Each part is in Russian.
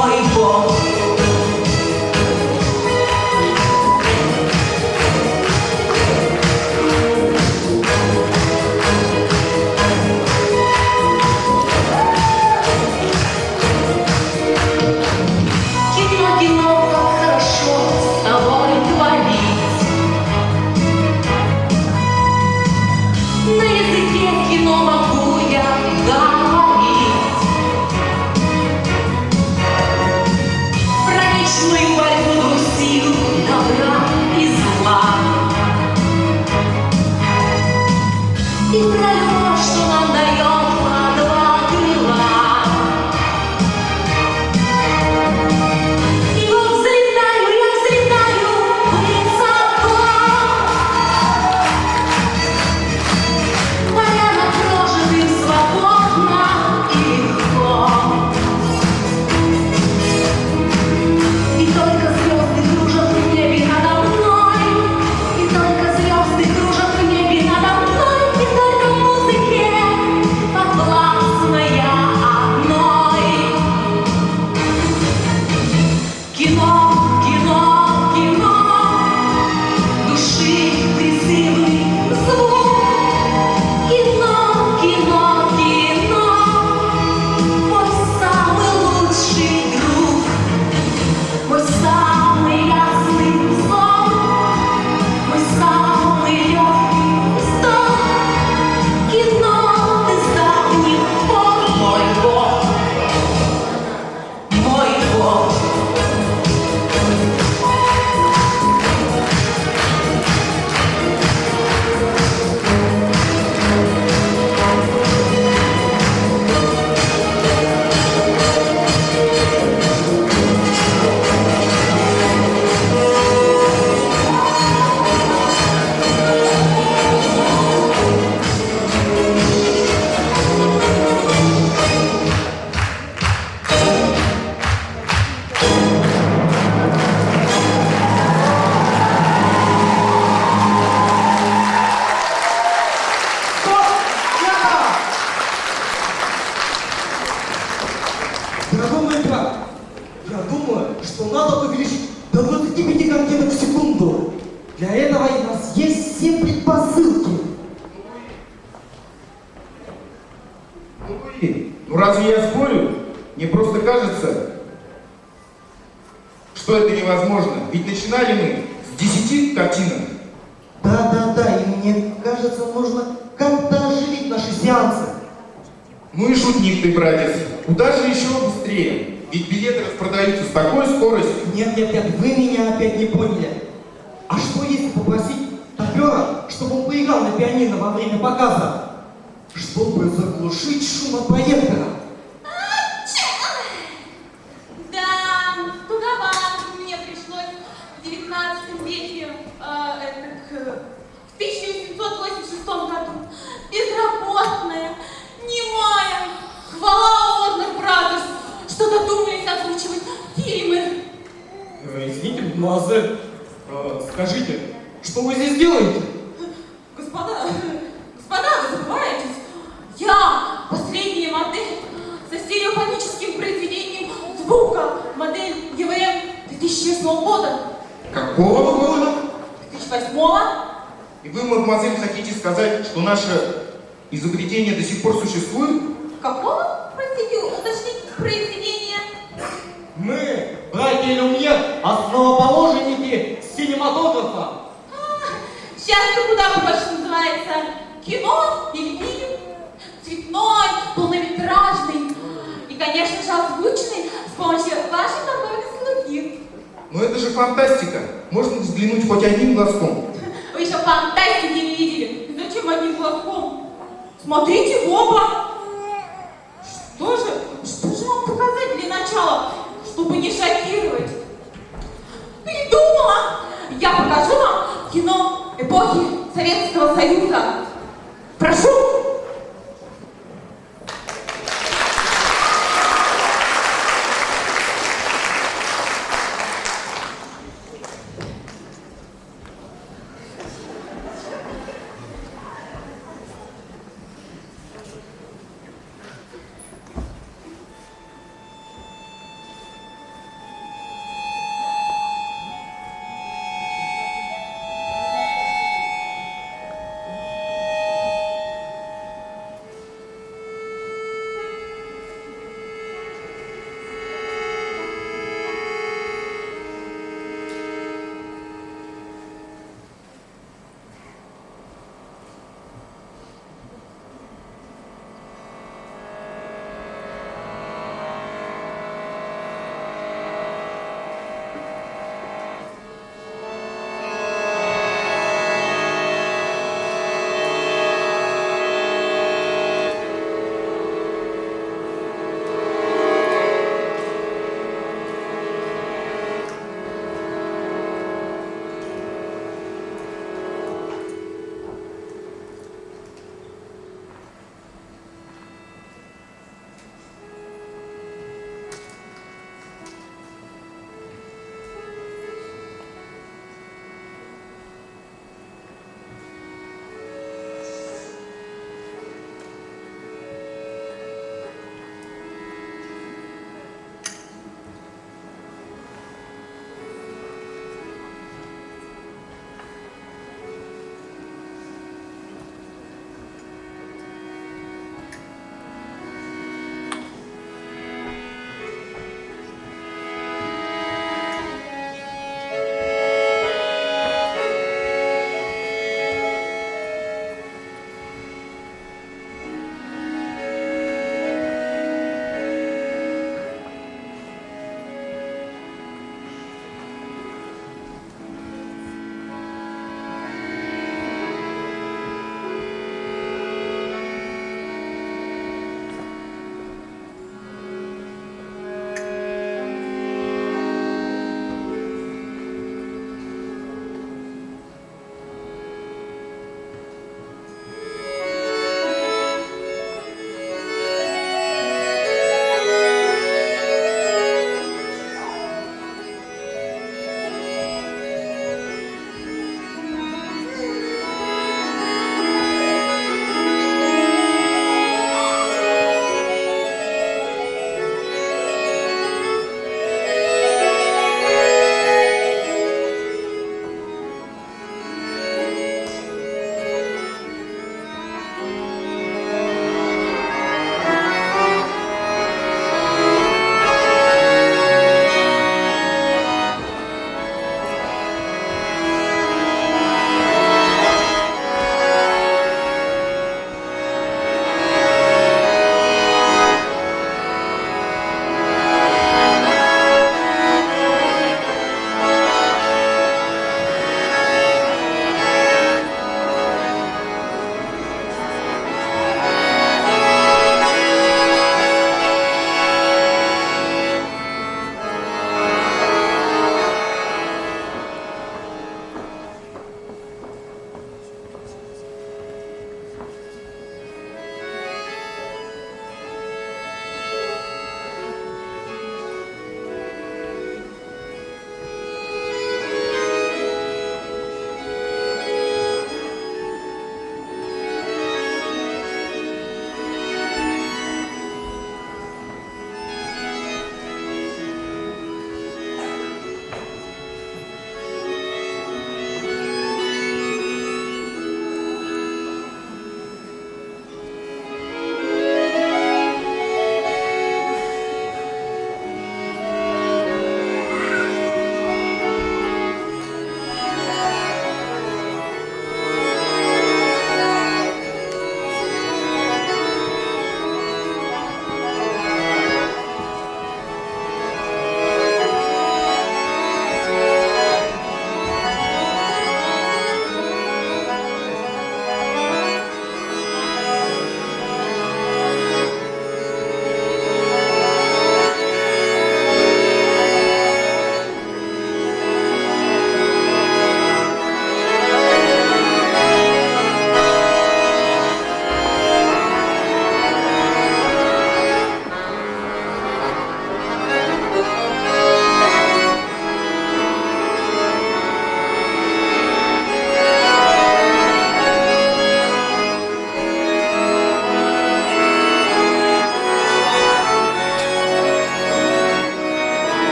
мой Бог. Кино, как хорошо с тобой творить. На языке кино могу я говорить. Про вечную борьбу двух сил, добра и зла. И про любовь, что нам дает по два крыла. И вот взлетаю, я взлетаю высоко. Поляна прожитым свободно и легко. И только звезды кружат в небе надо мной. И только звезды кружат в небе надо мной. И только музыке подвластна я одной. Кино, кино, кино, души призывный звук. Кино, кино, кино, мой самый лучший друг, мой самый ясный сон, мой самый легкий вздох. Кино из давних пор, мой Бог, мой Бог. Дорогой мой брат, я думаю, что надо увеличить до 25 картинок в секунду. Для этого у нас есть все предпосылки. Ну разве я спорю? Мне просто кажется, что это невозможно. Ведь начинали мы с 10 картинок. Да, и мне кажется, нужно как-то оживить наши сеансы. Ну и шутник ты, братец. Куда же еще быстрее? Ведь билеты распродаются с такой скоростью. Нет, вы меня опять не поняли. А что если попросить топера, чтобы он поиграл на пианино во время показа? Чтобы заглушить шум от проектора. Да, туговато мне пришлось в 19 веке, в 1786 году, безработная, немая, хвала Warner Brothers, что додумались озвучивать фильмы. Извините, мадемуазель, скажите, что вы здесь делаете? Господа, вы забываетесь. Я последняя модель со стереофоническим произведением звука, модель ЕВМ 2008 года. Какого года? 2008. И вы, мадемуазель, хотите сказать, что наше изобретение до сих пор существует? Какого, простите, уточнить произведение? Мы, братья Люмьер, основоположники синематографа. Сейчас-то куда больше называется? Кино или фильм? Цветной, полнометражный и, конечно же, озвученный с помощью вашей конторной услуги. Но это же фантастика. Можно взглянуть хоть одним глазком. Вы еще фантастики не видели. Зачем одним глазком? Смотрите в оба. Что же вам показать для начала, чтобы не шокировать? Придумала! Я покажу вам кино эпохи Советского Союза. Прошу!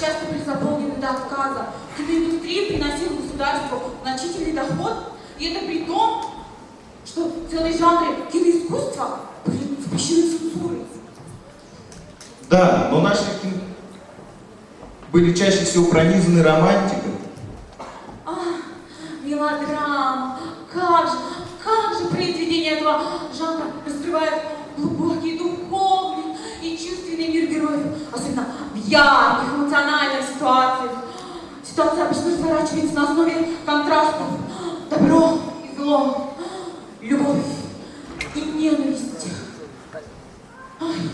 часто перезаполнены до отказа. Киноиндустрия приносила государству значительный доход, и это при том, что целые жанры киноискусства были запрещены цензурой. Да, но наши фильмы были чаще всего пронизаны романтикой. Мелодрама. Как же произведение этого жанра раскрывает глубокий духовный и чувственный мир героев, особенно в ярких эмоциональных ситуациях. Ситуация обычно разворачивается на основе контрастов: добро и зло, любовь и ненависть. Ай.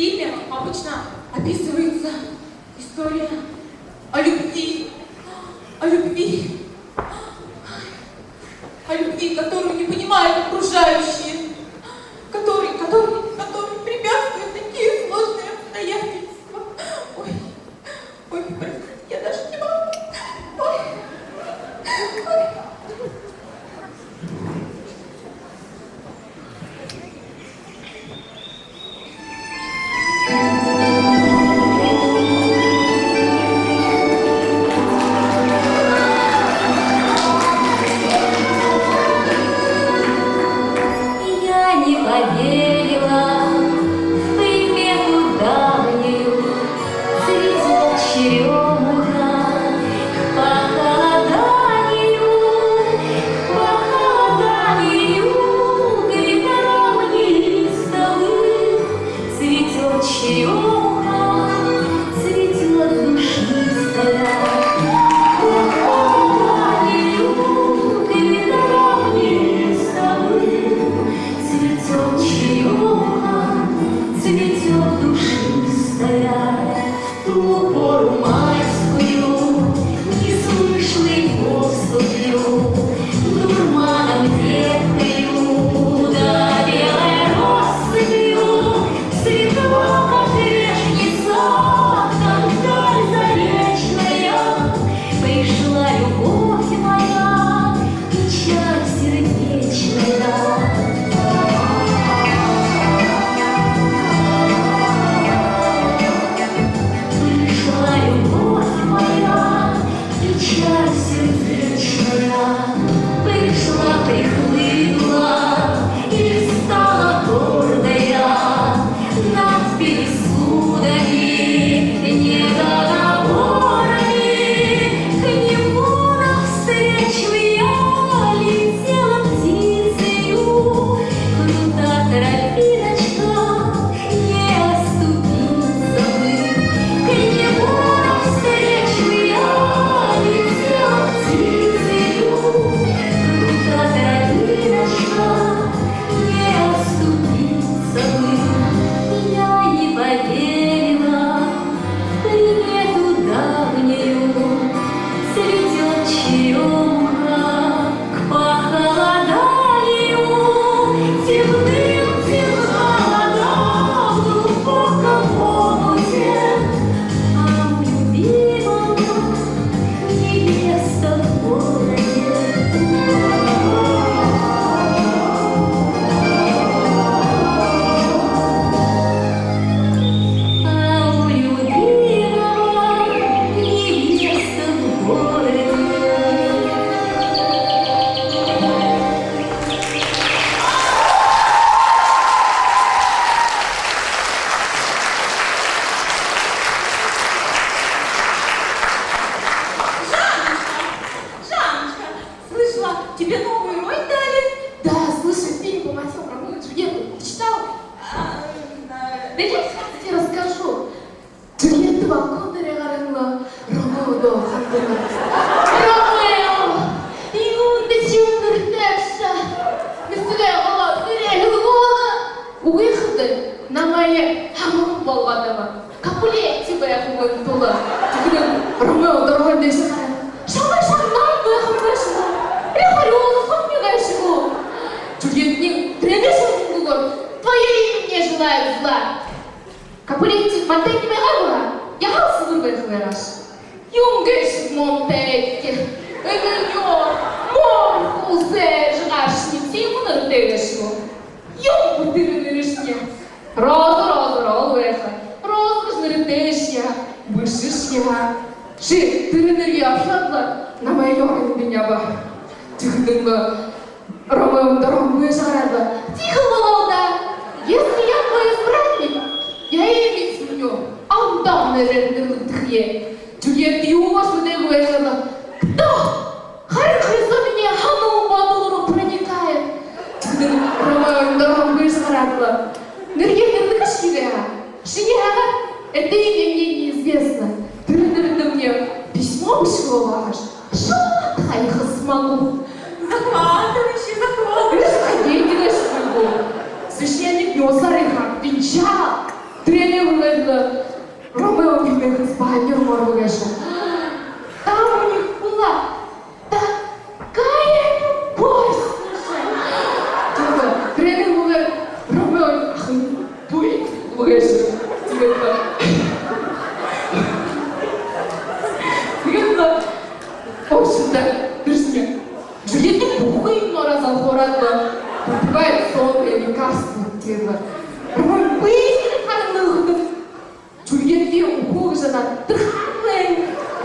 фильме обычно описывается история о любви, которую не понимают окружающие, которые препятствуют такие сложные обстоятельства. Ой, простите, я даже не могу. Ой. Я не поверила в примету давнюю, цветет черемуха к похолоданию, ветром неистовым цветет черемуха, цветет душистая. Цветет черемуха, цветет душистая, в ту пору майскую, неслышной поступью, дурманом веткою, да белой россыпью, светло, как прежний сад, там вдаль заречная, пришла любовь моя, печаль сердечная. Пришла любовь моя, печаль сердечная, пришла, прихлынула и стала гордая над пересудами, недоговорами. К нему навстречу я летела птицею, крута тропиночка, не оступиться бы. К нему навстречу я летела птицею, крута тропиночка, не оступиться бы. Я не поверила в примету давнюю, цветет черемуха к похолоданию, темным темно в глубоком омуте, а у любимого невеста в городе. А у любимого невеста в городе. Жанночка, слышала, тебе новую роль дали? Да, слушай, фильм по мотивам Ромео и Джульетты. Ты читал? Да я тебе расскажу. Джульетта Коннор가 Ромео도 한동안 Ромео, 이건데 지금들이 냅시다. 미스가 그래 그거는 우리들 남아의 한국 먹었다가 카풀리 집에 보고 돌아. 지금 Ромео дорогой 시간. 정말 상당한 거야 한 번씩은. прихорю, сомневаешься. Джульетта, требуешь кугур. Твое имя не желает зла. Капулетти Монтекки Мегабура, я халсывын выхвыраш. Юнгеш Монтекки, эгэньо, мор хузе жгашни, тимуныр дэгэшу. Юнгу дырынырышня, розы выхвыр, розгышныры дэшня, вышышня. Ши, дырыныры афладла, на майорын дыняба. Тихдынга, Ромео дорогу выжарада. Тихо, молода, если я твой избранник, я имя сменю, отдам на рендеры. Джульетта ювашу дэгуэшана. Кто? Харихриза меня хану бадуру проникает. Ромео дорогу выжарада. Нырье ныркашкига. Шиняга, это имя мне неизвестно. Ты мне письмо пришло ваше. Что я их смогу? Захватывающе. Расходите на шпильгу. Священник Йосарыха венчал. Тренер это Ромео бедных с багатьом моргуешь. Там у них была такая любовь, слушай. Тренер говорит, Ромео, дует, выгашешь. В общем-то, друзья, Джульетта бухает, но раз алхоратно попивает сонное лекарство, типа. Ромео быстро ходил. Джульетте ухожена, трахлен.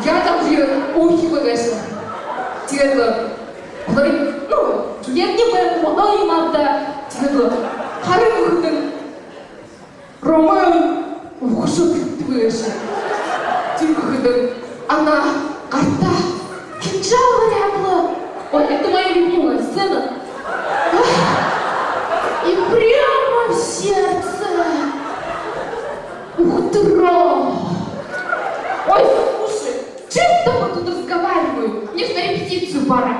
Я там же ухи выгашла. Типа, говорит, ну, Джульетте бы молодой мамда, типа, хары выходил. Ромео ухожет выгашла. Типа, она карта. Кинжал варябла. Ой, это моя любимая сцена. И прямо в сердце. Утро. Ой, слушай, чем с тобой тут разговариваю? Мне на репетицию пора.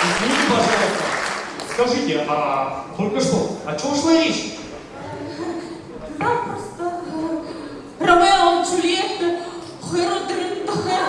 Извините, пожалуйста. Скажите, а только что, о чем шла речь? Да, просто Ромео, Джульетта, Херодриндахе.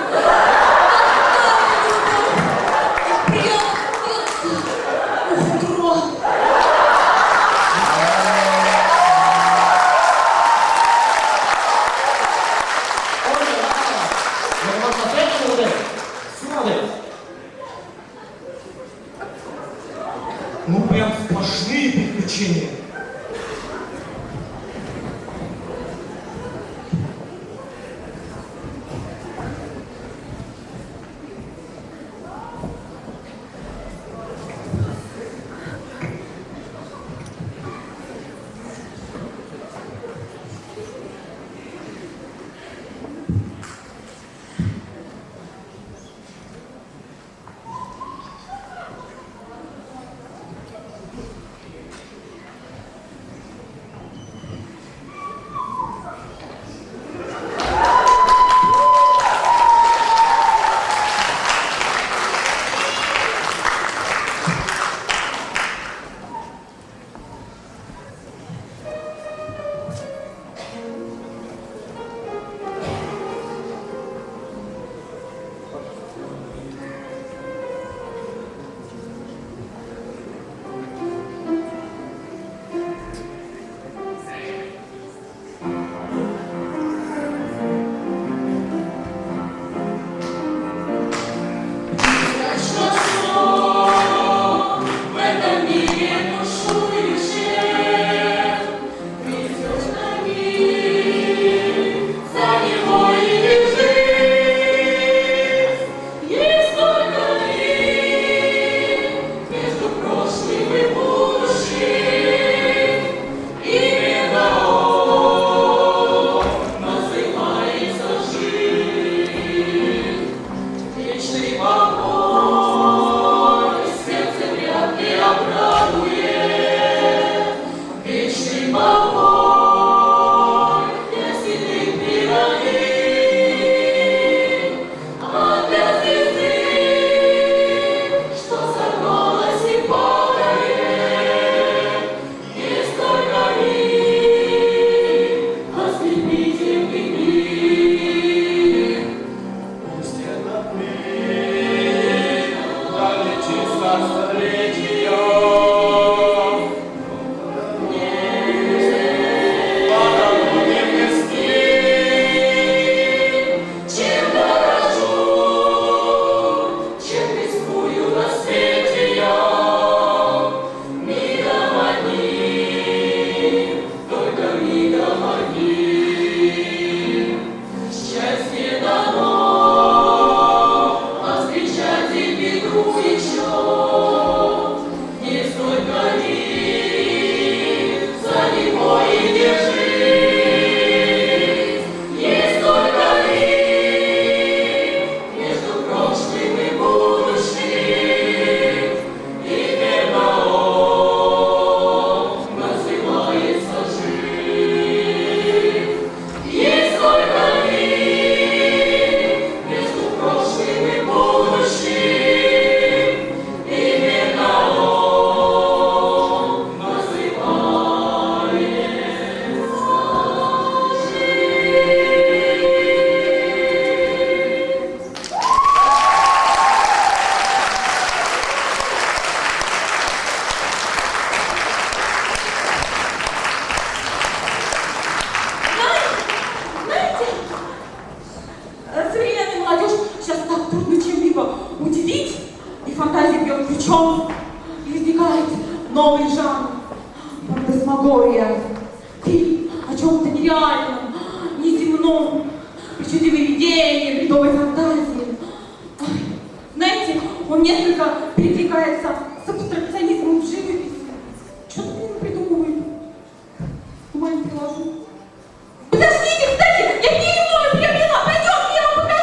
Ну, прям сплошные приключения. Причем возникает новый жанр — фантасмагория. Фильм о чем-то нереальном, неземном, причудливые видения, бредовой фантазии. Ой, знаете, он несколько перекликается с абстракционизмом в живописи. Что-то мне придумывает. Думаю, приложу. Подождите, кстати, я переименую, я поняла, пойдемте, я вам покажу.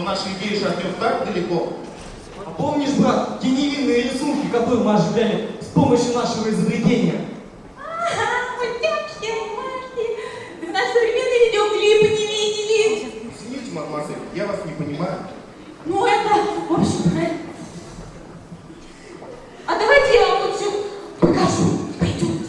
нашей идеи шагнем так далеко. А помнишь, брат, те невинные рисунки, которые мы оживляли с помощью нашего изобретения? Мультяшки, мамашки. Вы наши современные видеоклипы не видели. Извините, мадемуазель, я вас не понимаю. Ну это, в общем, проект. А давайте я вам лучше покажу. Пойдемте.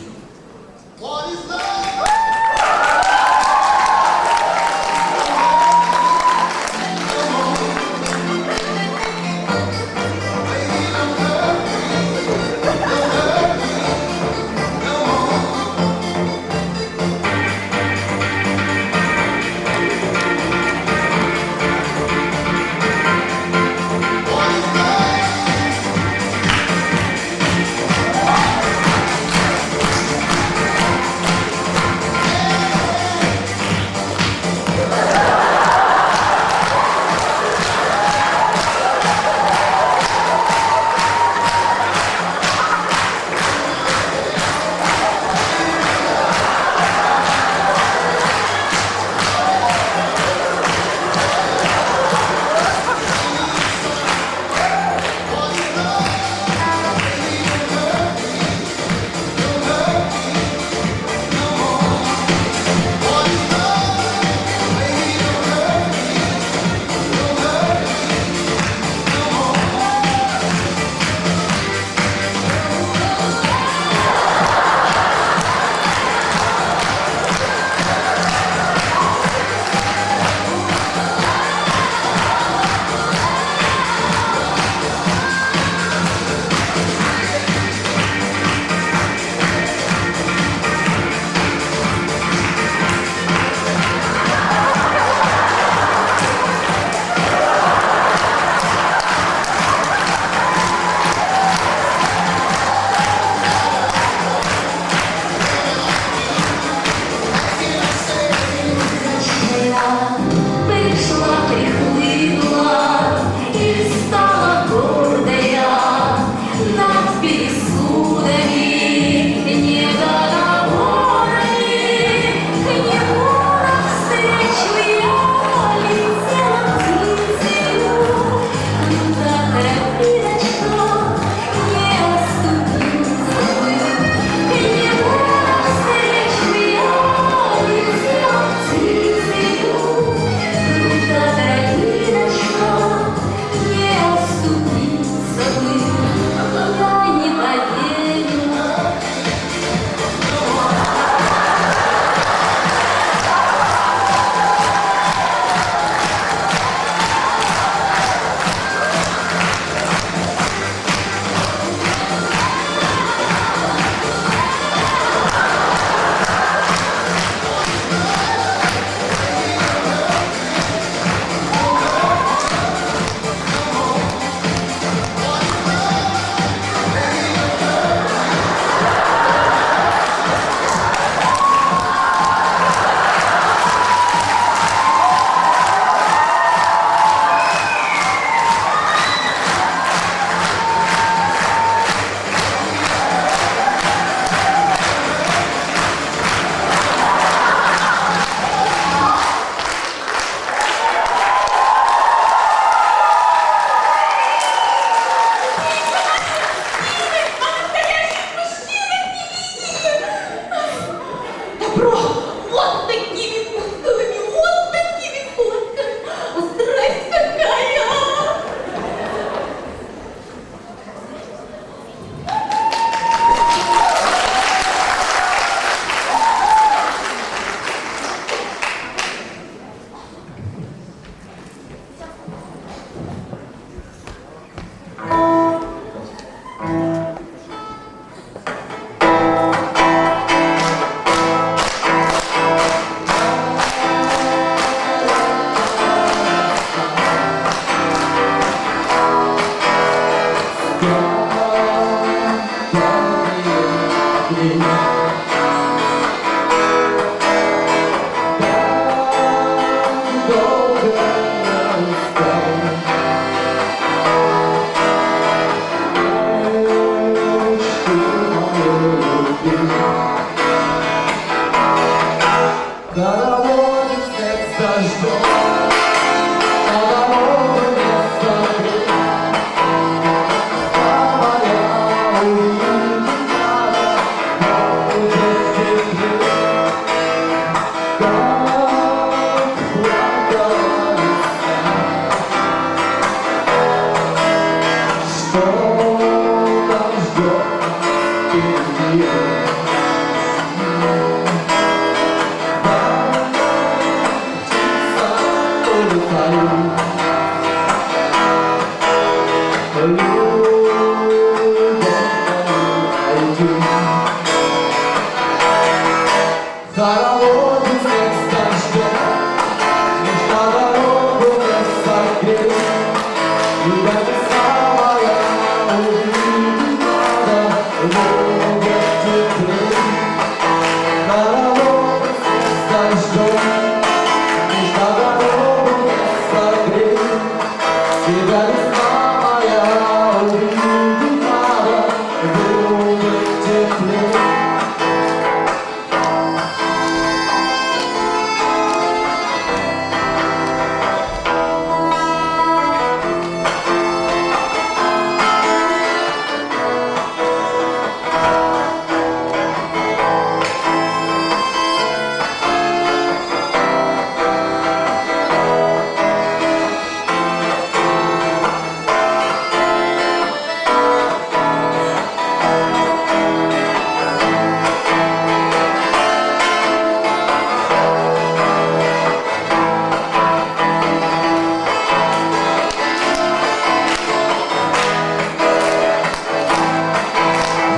день. Так долго я искал. Хороводит снег с дождем, а дорога не закрыта. Моя увидит надо, будет теплее. Как плакала весна, что нас ждет впереди. Хороводит снег с дождем, лишь на дорогу не согрей. Когда весна моя увидит надо, будет теплей. Хороводит снег с дождем, лишь на дорогу не согрей. Тебя весна моя увидит надо, будет теплей.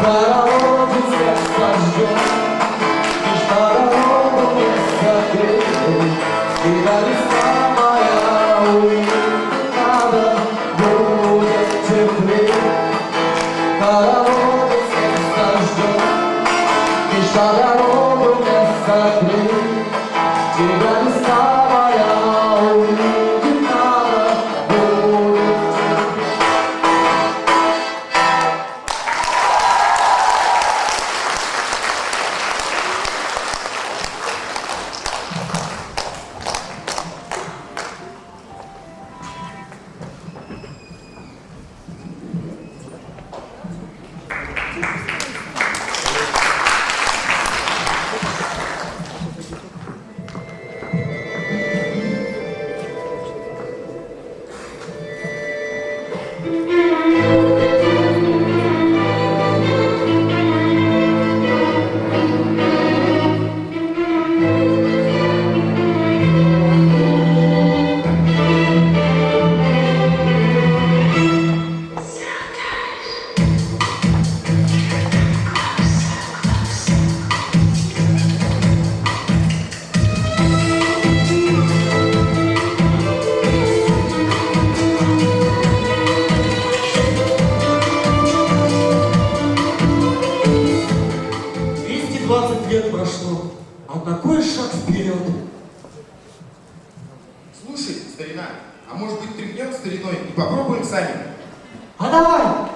Хороводит снег с дождем, лишь на дорогу не согрей. Когда весна моя увидит надо, будет теплей. Хороводит снег с дождем, лишь на дорогу не согрей. Тебя весна моя увидит надо, будет теплей. Лет прошло, а такой шаг вперед. Слушай, старина, а может быть тряхнем стариной и попробуем сами? А давай!